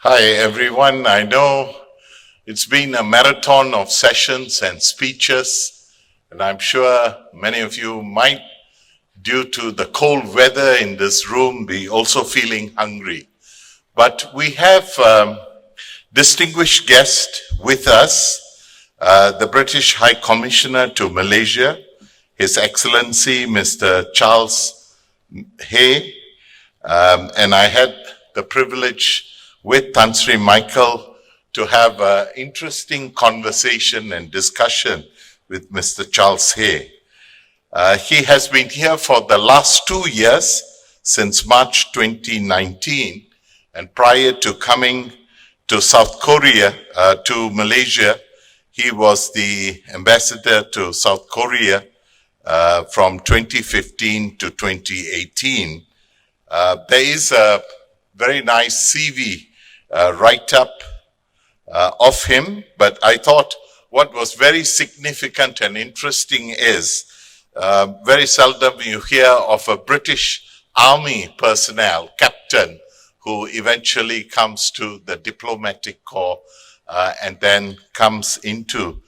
Hi everyone, I know it's been a marathon of sessions and speeches, and I'm sure many of you might, due to the cold weather in this room, be also feeling hungry. But we have distinguished guest with us, the British High Commissioner to Malaysia, His Excellency Mr. Charles Hay, and I had the privilege with Tan Sri Michael to have an interesting conversation and discussion with Mr. Charles Hay. He has been here for the last 2 years, since March 2019, and prior to coming to South Korea, to Malaysia, he was the ambassador to South Korea from 2015 to 2018. There is a very nice CV write-up of him, but I thought what was very significant and interesting is very seldom you hear of a British Army personnel, captain, who eventually comes to the diplomatic corps and then comes into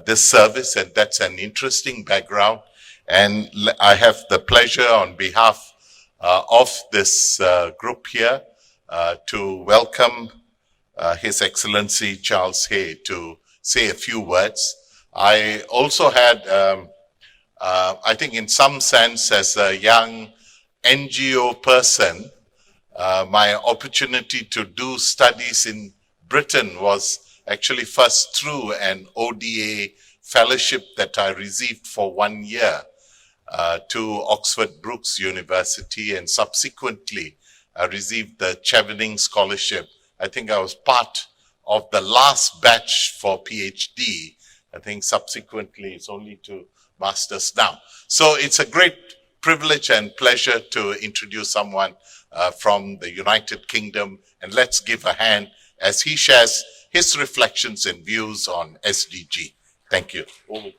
this service, and that's an interesting background. And I have the pleasure on behalf of this group here to welcome His Excellency Charles Hay to say a few words. I also had, I think in some sense as a young NGO person, my opportunity to do studies in Britain was actually first through an ODA fellowship that I received for 1 year to Oxford Brookes University, and subsequently I received the Chevening Scholarship. I think I was part of the last batch for PhD. I think subsequently it's only to Masters now. So it's a great privilege and pleasure to introduce someone from the United Kingdom, and let's give a hand as he shares his reflections and views on SDG. Thank you. Over to you.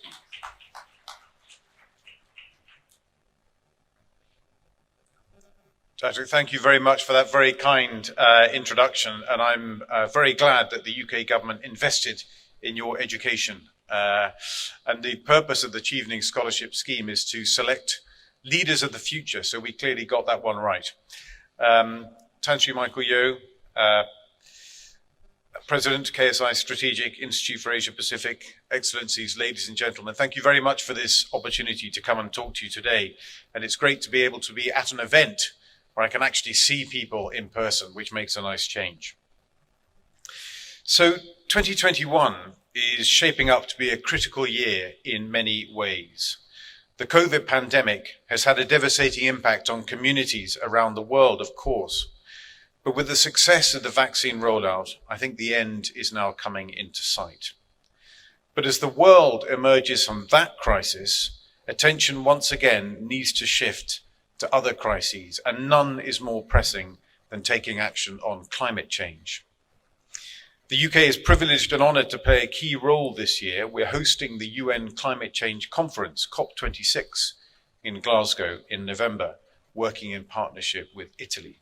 Patrick, thank you very much for that very kind introduction, and I'm very glad that the UK government invested in your education. And the purpose of the Chevening Scholarship Scheme is to select leaders of the future, so we clearly got that one right. Tan Sri Michael Yeo, President, KSI Strategic Institute for Asia Pacific, Excellencies, ladies and gentlemen, thank you very much for this opportunity to come and talk to you today. And it's great to be able to be at an event where I can actually see people in person, which makes a nice change. So 2021 is shaping up to be a critical year in many ways. The COVID pandemic has had a devastating impact on communities around the world, of course. But with the success of the vaccine rollout, I think the end is now coming into sight. But as the world emerges from that crisis, attention once again needs to shift to other crises, and none is more pressing than taking action on climate change. The UK is privileged and honoured to play a key role this year. We're hosting the UN Climate Change Conference, COP26, in Glasgow in November, working in partnership with Italy.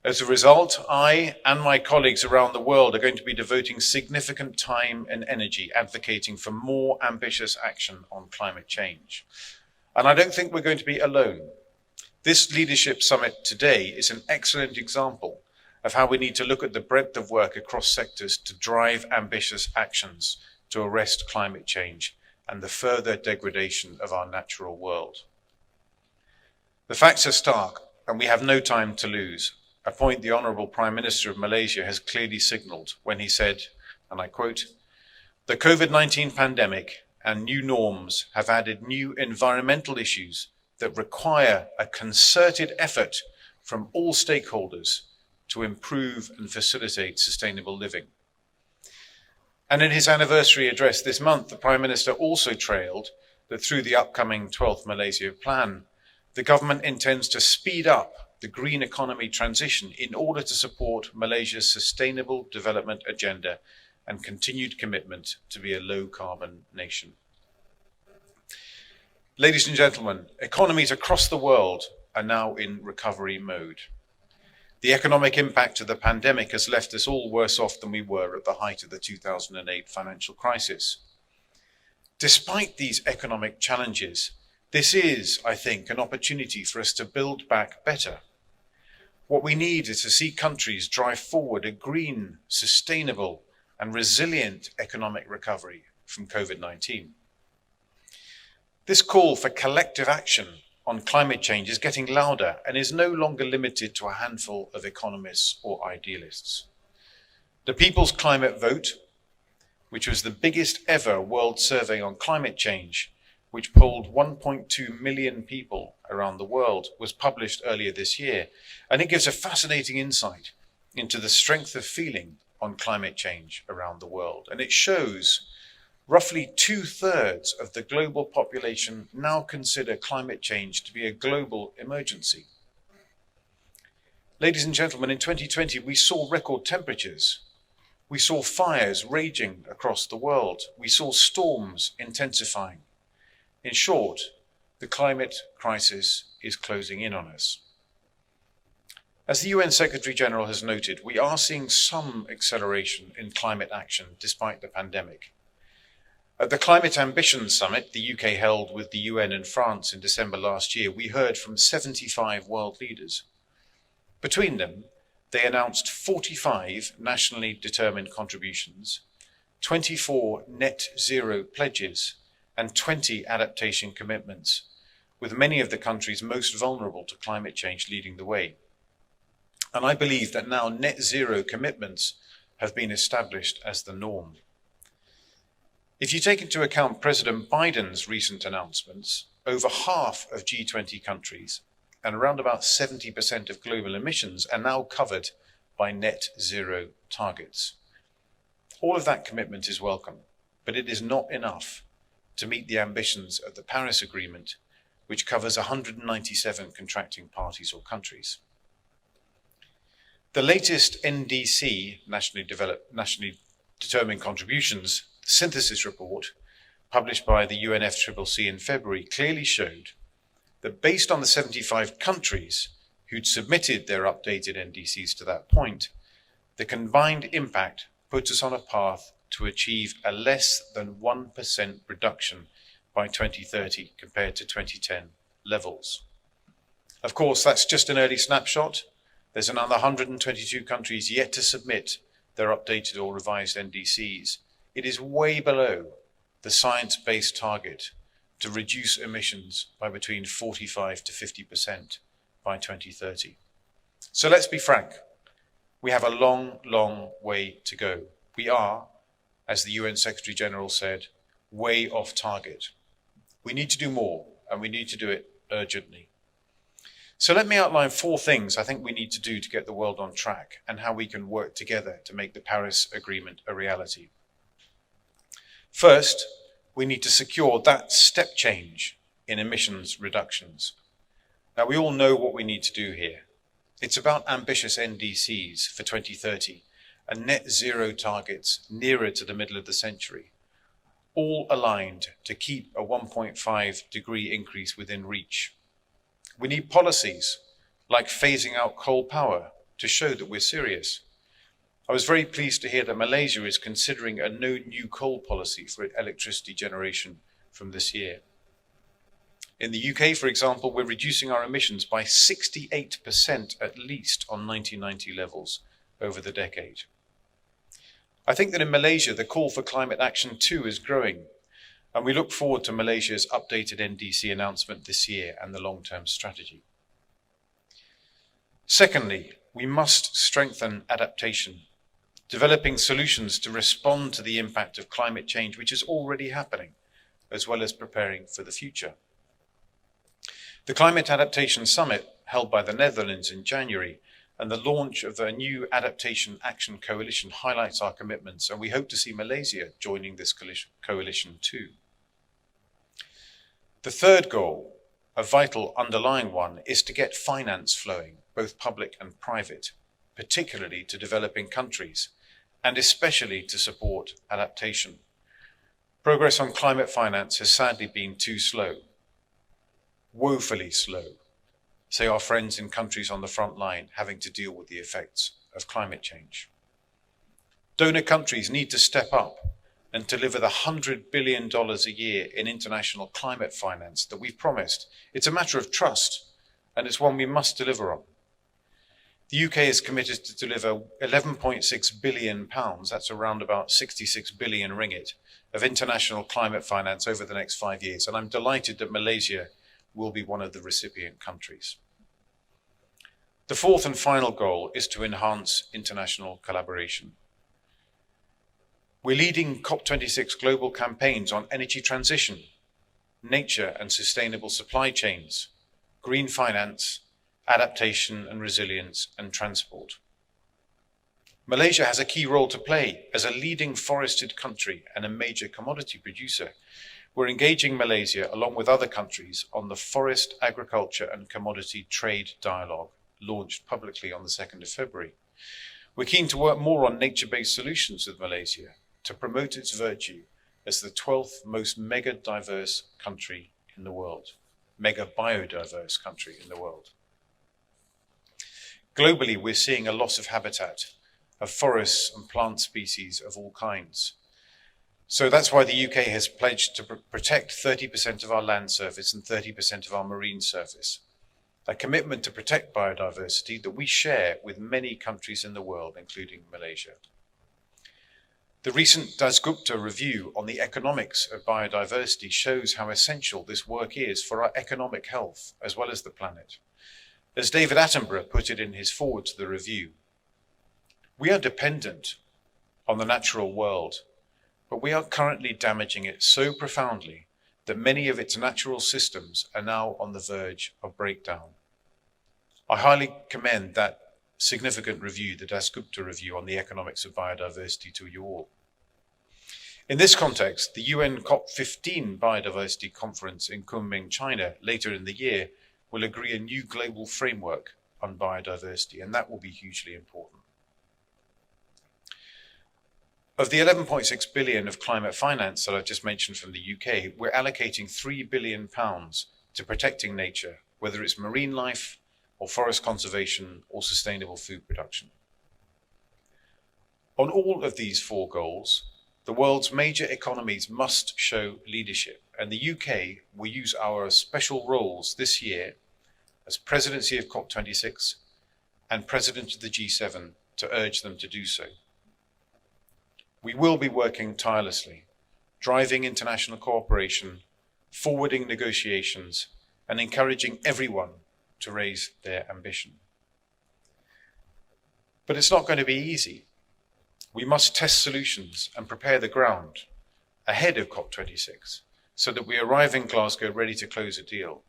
As a result, I and my colleagues around the world are going to be devoting significant time and energy advocating for more ambitious action on climate change. And I don't think we're going to be alone. This leadership summit today is an excellent example of how we need to look at the breadth of work across sectors to drive ambitious actions to arrest climate change and the further degradation of our natural world. The facts are stark, and we have no time to lose, a point the Honourable Prime Minister of Malaysia has clearly signalled when he said, and I quote, "The COVID-19 pandemic and new norms have added new environmental issues that require a concerted effort from all stakeholders to improve and facilitate sustainable living." And in his anniversary address this month, the Prime Minister also trailed that through the upcoming 12th Malaysia Plan, the government intends to speed up the green economy transition in order to support Malaysia's sustainable development agenda and continued commitment to be a low-carbon nation. Ladies and gentlemen, economies across the world are now in recovery mode. The economic impact of the pandemic has left us all worse off than we were at the height of the 2008 financial crisis. Despite these economic challenges, this is, I think, an opportunity for us to build back better. What we need is to see countries drive forward a green, sustainable, and resilient economic recovery from COVID-19. This call for collective action on climate change is getting louder and is no longer limited to a handful of economists or idealists. The People's Climate Vote, which was the biggest ever world survey on climate change, which polled 1.2 million people around the world, was published earlier this year, and it gives a fascinating insight into the strength of feeling on climate change around the world. And it shows roughly 2/3 of the global population now consider climate change to be a global emergency. Ladies and gentlemen, in 2020, we saw record temperatures. We saw fires raging across the world. We saw storms intensifying. In short, the climate crisis is closing in on us. As the UN Secretary General has noted, we are seeing some acceleration in climate action despite the pandemic. At the Climate Ambition Summit the UK held with the UN and France in December last year, we heard from 75 world leaders. Between them, they announced 45 nationally determined contributions, 24 net zero pledges, and 20 adaptation commitments, with many of the countries most vulnerable to climate change leading the way. And I believe that now net zero commitments have been established as the norm. If you take into account President Biden's recent announcements, over half of G20 countries and around about 70% of global emissions are now covered by net zero targets. All of that commitment is welcome, but it is not enough to meet the ambitions of the Paris Agreement, which covers 197 contracting parties or countries. The latest NDC, nationally determined contributions, synthesis report, published by the UNFCCC in February, clearly showed that based on the 75 countries who'd submitted their updated NDCs to that point, the combined impact puts us on a path to achieve a less than 1% reduction by 2030 compared to 2010 levels. Of course, that's just an early snapshot. There's another 122 countries yet to submit their updated or revised NDCs. It is way below the science-based target to reduce emissions by between 45 to 50% by 2030. So let's be frank. We have a long, long way to go. We are, as the UN Secretary General said, way off target. We need to do more, and we need to do it urgently. So let me outline 4 things I think we need to do to get the world on track and how we can work together to make the Paris Agreement a reality. First, we need to secure that step change in emissions reductions. Now, we all know what we need to do here. It's about ambitious NDCs for 2030 and net zero targets nearer to the middle of the century, all aligned to keep a 1.5 degree increase within reach. We need policies like phasing out coal power to show that we're serious. I was very pleased to hear that Malaysia is considering a no new coal policy for electricity generation from this year. In the UK, for example, we're reducing our emissions by 68% at least on 1990 levels over the decade. I think that in Malaysia, the call for climate action too is growing, and we look forward to Malaysia's updated NDC announcement this year and the long-term strategy. Secondly, we must strengthen adaptation, developing solutions to respond to the impact of climate change, which is already happening, as well as preparing for the future. The Climate Adaptation Summit, held by the Netherlands in January, and the launch of a new Adaptation Action Coalition highlights our commitments, and we hope to see Malaysia joining this coalition too. The third goal, a vital underlying one, is to get finance flowing, both public and private, particularly to developing countries, and especially to support adaptation. Progress on climate finance has sadly been too slow, woefully slow. say our friends in countries on the front line having to deal with the effects of climate change. Donor countries need to step up and deliver the $100 billion a year in international climate finance that we've promised. It's a matter of trust, and it's one we must deliver on. The UK is committed to deliver £11.6 billion, that's around about 66 billion ringgit, of international climate finance over the next 5 years, and I'm delighted that Malaysia will be one of the recipient countries. The fourth and final goal is to enhance international collaboration. We're leading COP26 global campaigns on energy transition, nature and sustainable supply chains, green finance, adaptation and resilience, and transport. Malaysia has a key role to play as a leading forested country and a major commodity producer. We're engaging Malaysia along with other countries on the Forest, Agriculture and Commodity Trade Dialogue, launched publicly on the 2nd of February. We're keen to work more on nature-based solutions with Malaysia to promote its virtue as the 12th most mega-diverse country in the world, mega-biodiverse country in the world. Globally, we're seeing a loss of habitat, of forests and plant species of all kinds. So that's why the UK has pledged to protect 30% of our land surface and 30% of our marine surface, a commitment to protect biodiversity that we share with many countries in the world, including Malaysia. The recent Dasgupta review on the economics of biodiversity shows how essential this work is for our economic health as well as the planet. As David Attenborough put it in his foreword to the review, we are dependent on the natural world, but we are currently damaging it so profoundly that many of its natural systems are now on the verge of breakdown. I highly commend that significant review, the Dasgupta review on the economics of biodiversity, to you all. In this context, the UN COP15 Biodiversity Conference in Kunming, China, later in the year, will agree a new global framework on biodiversity, and that will be hugely important. Of the 11.6 billion of climate finance that I've just mentioned from the UK, we're allocating £3 billion to protecting nature, whether it's marine life, or forest conservation, or sustainable food production. On all of these four goals, the world's major economies must show leadership, and the UK will use our special roles this year as presidency of COP26 and president of the G7 to urge them to do so. We will be working tirelessly, driving international cooperation, forwarding negotiations, and encouraging everyone to raise their ambition. But it's not going to be easy. We must test solutions and prepare the ground ahead of COP26 so that we arrive in Glasgow ready to close a deal.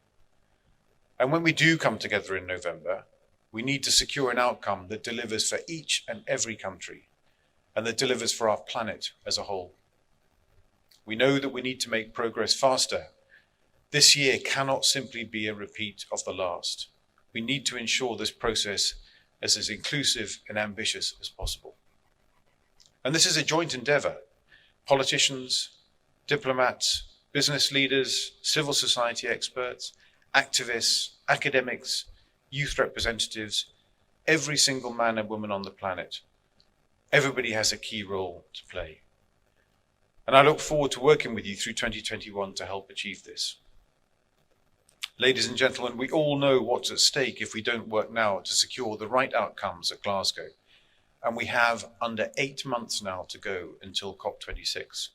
And when we do come together in November, we need to secure an outcome that delivers for each and every country and that delivers for our planet as a whole. We know that we need to make progress faster. This year cannot simply be a repeat of the last. We need to ensure this process is as inclusive and ambitious as possible. And this is a joint endeavour. Politicians, diplomats, business leaders, civil society experts, activists, academics, youth representatives, every single man and woman on the planet. Everybody has a key role to play. And I look forward to working with you through 2021 to help achieve this. Ladies and gentlemen, we all know what's at stake if we don't work now to secure the right outcomes at Glasgow. And we have under 8 months now to go until COP26.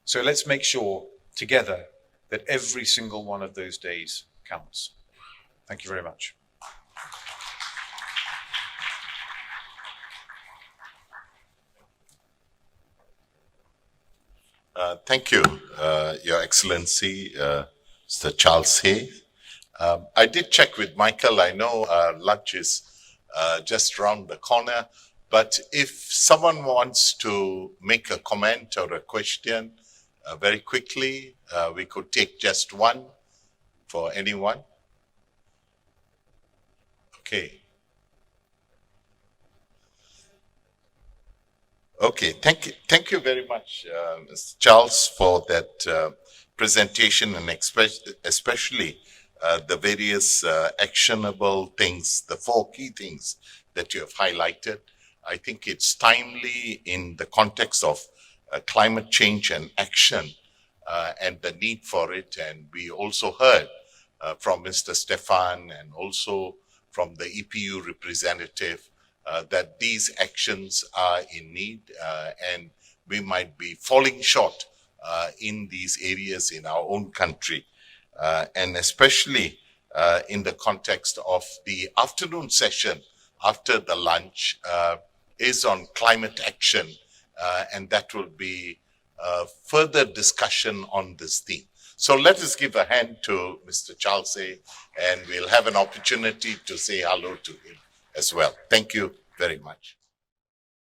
So let's make sure together that every single one of those days counts. Thank you very much. Thank you, Your Excellency, Mr. Charles Hay. I did check with Michael. I know lunch is just around the corner, but if someone wants to make a comment or a question very quickly, we could take just one for anyone. Okay. Okay, thank you very much, Mr. Charles, for that presentation, and especially the various actionable things, the 4 key things that you have highlighted. I think it's timely in the context of climate change and action and the need for it. And we also heard from Mr. Stefan and also from the EPU representative that these actions are in need and we might be falling short in these areas in our own country. And especially in the context of the afternoon session after the lunch is on climate action, and that will be further discussion on this theme. So let us give a hand to Mr. Charles A, and we'll have an opportunity to say hello to him as well. Thank you very much.